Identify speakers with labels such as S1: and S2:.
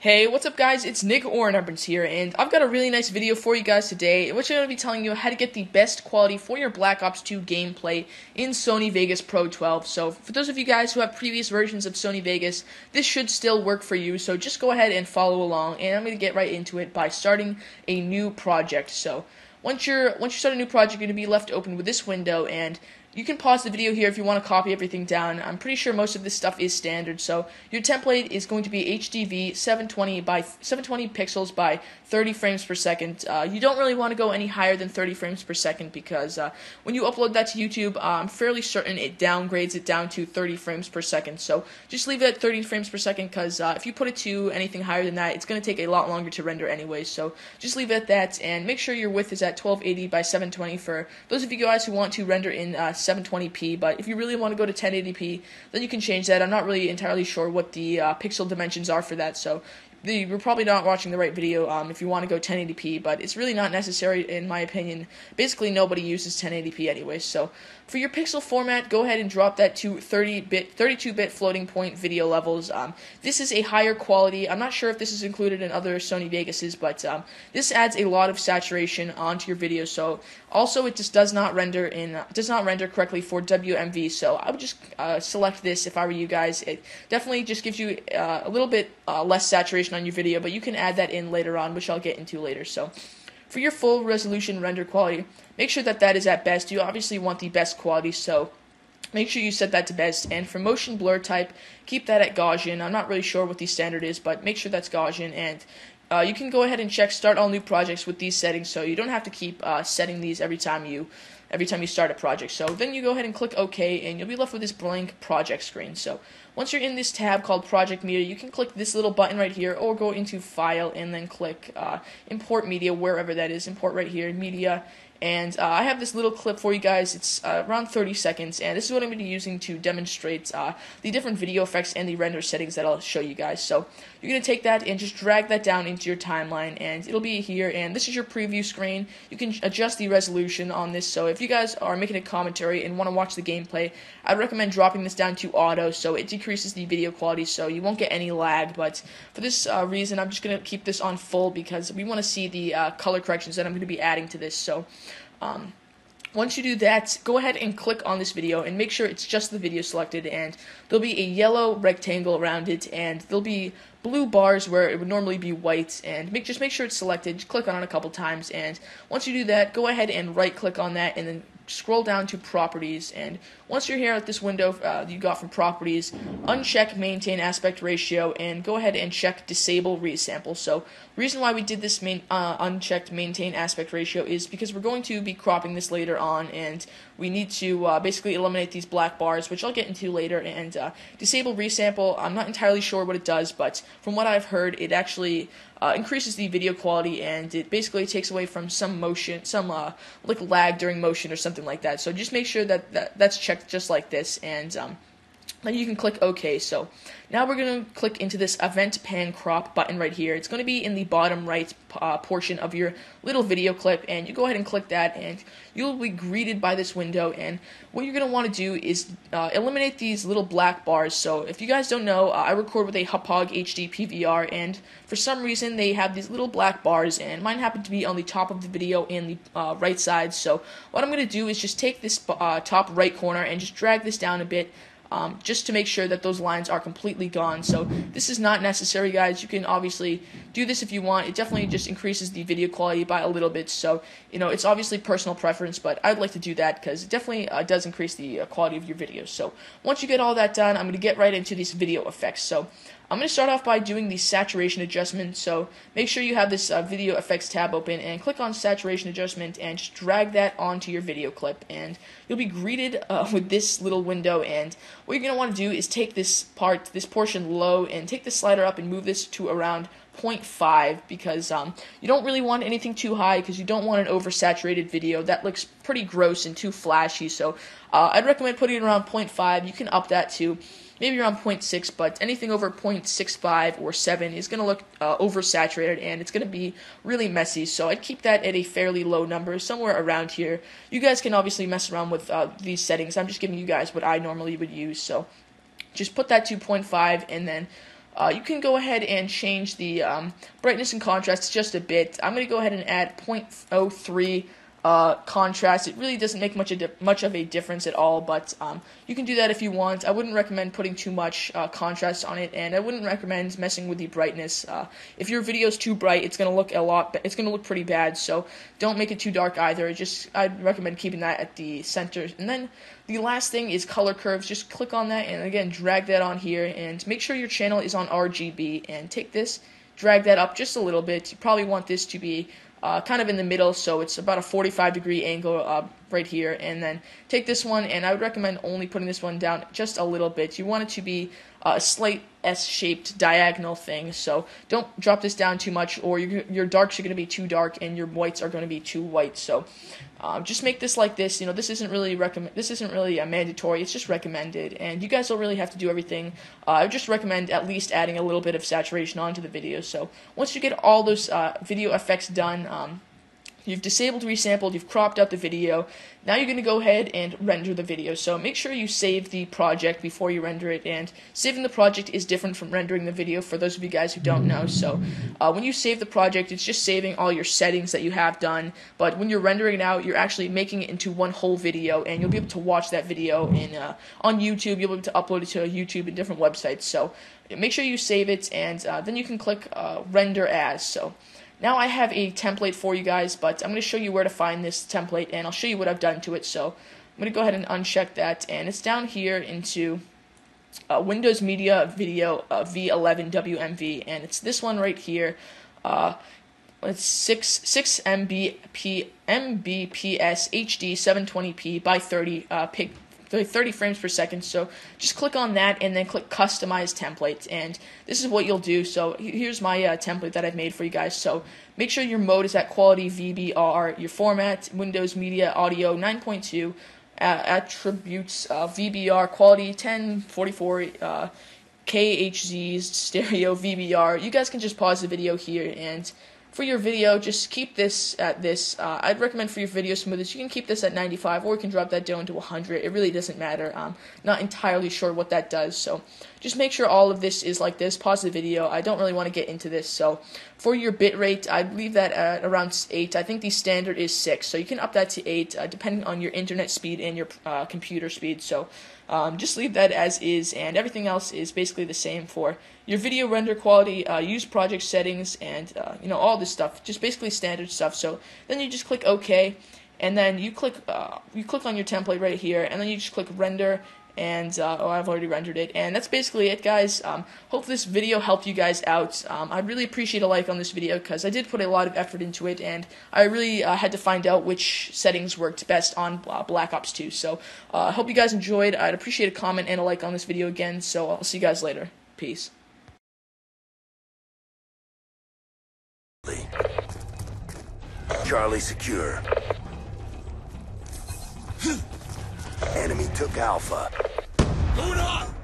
S1: Hey, what's up guys, it's Nick or Renembrence here, and I've got a really nice video for you guys today, in which I'm going to be telling you how to get the best quality for your Black Ops 2 gameplay in Sony Vegas Pro 12. So, for those of you guys who have previous versions of Sony Vegas, this should still work for you, so just go ahead and follow along, and I'm going to get right into it by starting a new project. So, once you start a new project, you're going to be left open with this window, and you can pause the video here if you want to copy everything down. I'm pretty sure most of this stuff is standard. So your template is going to be HDV 720 by 720 pixels by 30 frames per second. You don't really want to go any higher than 30 frames per second because when you upload that to YouTube, I'm fairly certain it downgrades it down to 30 frames per second. So just leave it at 30 frames per second because if you put it to anything higher than that, it's going to take a lot longer to render anyway. So just leave it at that, and make sure your width is at 1280 by 720 for those of you guys who want to render in 720p, but if you really want to go to 1080p, then you can change that. I'm not really entirely sure what the pixel dimensions are for that, so you're probably not watching the right video if you want to go 1080p, but it's really not necessary in my opinion. Basically, nobody uses 1080p anyway, so for your pixel format, go ahead and drop that to 32-bit floating point video levels. This is a higher quality. I'm not sure if this is included in other Sony Vegases, but this adds a lot of saturation onto your video. So also, it just does not render correctly for WMV. So I would just select this if I were you guys. It definitely just gives you a little bit less saturation on your video, but you can add that in later on, which I'll get into later. So for your full resolution render quality, make sure that is at best. You obviously want the best quality, so make sure you set that to best. And for motion blur type, keep that at Gaussian. I'm not really sure what the standard is, but make sure that's Gaussian. And you can go ahead and check start all new projects with these settings, so you don't have to keep setting these every time you start a project. So then you go ahead and click OK, and you'll be left with this blank project screen. So once you're in this tab called Project Media, you can click this little button right here, or go into File and then click Import Media, wherever that is. Import right here, Media. And I have this little clip for you guys. It's around 30 seconds, and this is what I'm going to be using to demonstrate the different video effects and the render settings that I'll show you guys. So you're going to take that and just drag that down into your timeline, and it'll be here, and this is your preview screen. You can adjust the resolution on this, so if you guys are making a commentary and want to watch the gameplay, I'd recommend dropping this down to auto, so it decreases the video quality, so you won't get any lag. But for this reason, I'm just going to keep this on full because we want to see the color corrections that I'm going to be adding to this. So once you do that, go ahead and click on this video and make sure it's just the video selected, and there'll be a yellow rectangle around it, and there'll be blue bars where it would normally be white, and just make sure it's selected. Just click on it a couple times, and once you do that, go ahead and right click on that and then scroll down to properties. And once you're here at this window you got from properties, uncheck maintain aspect ratio and go ahead and check disable resample. So the reason why we did this unchecked maintain aspect ratio is because we're going to be cropping this later on, and we need to basically eliminate these black bars, which I'll get into later. And disable resample, I'm not entirely sure what it does, but from what I've heard, it actually increases the video quality, and it basically takes away from some motion, like lag during motion or something like that. So just make sure that's checked just like this, and then you can click OK. So now we're going to click into this Event Pan Crop button right here. It's going to be in the bottom right portion of your little video clip, and you go ahead and click that, and you'll be greeted by this window. And what you're going to want to do is eliminate these little black bars. So if you guys don't know, I record with a Hauppauge HD PVR, and for some reason they have these little black bars, and mine happen to be on the top of the video and the right side. So what I'm going to do is just take this top right corner and just drag this down a bit, just to make sure that those lines are completely gone. So this is not necessary, guys. You can obviously do this if you want. It definitely just increases the video quality by a little bit. So, it's obviously personal preference, but I'd like to do that because it definitely does increase the quality of your videos. So once you get all that done, I'm going to get right into these video effects. So I'm going to start off by doing the saturation adjustment. So make sure you have this video effects tab open and click on saturation adjustment and just drag that onto your video clip, and you'll be greeted with this little window. And what you're going to want to do is take this portion low, and take the slider up and move this to around 0.5, because you don't really want anything too high because you don't want an oversaturated video. That looks pretty gross and too flashy. So I'd recommend putting it around 0.5. You can up that to maybe around 0.6, but anything over 0.65 or 7 is going to look oversaturated, and it's going to be really messy. So I'd keep that at a fairly low number, somewhere around here. You guys can obviously mess around with these settings. I'm just giving you guys what I normally would use. So just put that to 0.5, and then you can go ahead and change the brightness and contrast just a bit. I'm going to go ahead and add 0.03 contrast. It really doesn't make much of a difference at all, but you can do that if you want. I wouldn't recommend putting too much contrast on it, and I wouldn't recommend messing with the brightness. If your video is too bright, it's going to look it's going to look pretty bad. So don't make it too dark either. I'd recommend keeping that at the center. And then the last thing is color curves. Just click on that, and again, drag that on here, and make sure your channel is on RGB. And take this, drag that up just a little bit. You probably want this to be kind of in the middle, so it's about a 45-degree angle right here. And then take this one, and I would recommend only putting this one down just a little bit. You want it to be a slight S-shaped diagonal thing, so don't drop this down too much, or your darks are going to be too dark and your whites are going to be too white. So just make this like this. This isn't really mandatory. It's just recommended, and you guys don't really have to do everything. I would just recommend at least adding a little bit of saturation onto the video. So once you get all those video effects done, you've disabled resampled, you've cropped out the video. Now you're going to go ahead and render the video. So make sure you save the project before you render it, and saving the project is different from rendering the video for those of you guys who don't know. So when you save the project, it's just saving all your settings that you have done, but when you're rendering it out, you're actually making it into one whole video, and you'll be able to watch that video on YouTube. You'll be able to upload it to YouTube and different websites. So make sure you save it, and then you can click render as. So now I have a template for you guys, but I'm going to show you where to find this template, and I'll show you what I've done to it. So I'm going to go ahead and uncheck that, and it's down here into Windows Media Video V11 WMV, and it's this one right here. It's 6 Mbps HD 720p by 30 frames per second. So just click on that and then click customize template, and this is what you'll do. So here's my template that I've made for you guys. So make sure your mode is at quality VBR, your format Windows Media Audio 9.2, attributes VBR quality 1044, KHZs stereo VBR. You guys can just pause the video here, and for your video, just keep this at this. I'd recommend for your video smoothness, you can keep this at 95, or you can drop that down to 100. It really doesn't matter. Not entirely sure what that does. So just make sure all of this is like this. Pause the video. I don't really want to get into this. So for your bitrate, I'd leave that at around 8. I think the standard is 6, so you can up that to 8 depending on your internet speed and your computer speed. So just leave that as is, and everything else is basically the same for your video render quality, use project settings, and all this stuff, just basically standard stuff. So then you just click OK, and then you click on your template right here, and then you just click render, and I've already rendered it, and that's basically it, guys. Hope this video helped you guys out. I'd really appreciate a like on this video, because I did put a lot of effort into it, and I really had to find out which settings worked best on Black Ops 2. So I hope you guys enjoyed. I'd appreciate a comment and a like on this video again, so I'll see you guys later. Peace.
S2: Charlie secure. Enemy took Alpha.
S3: Hold on!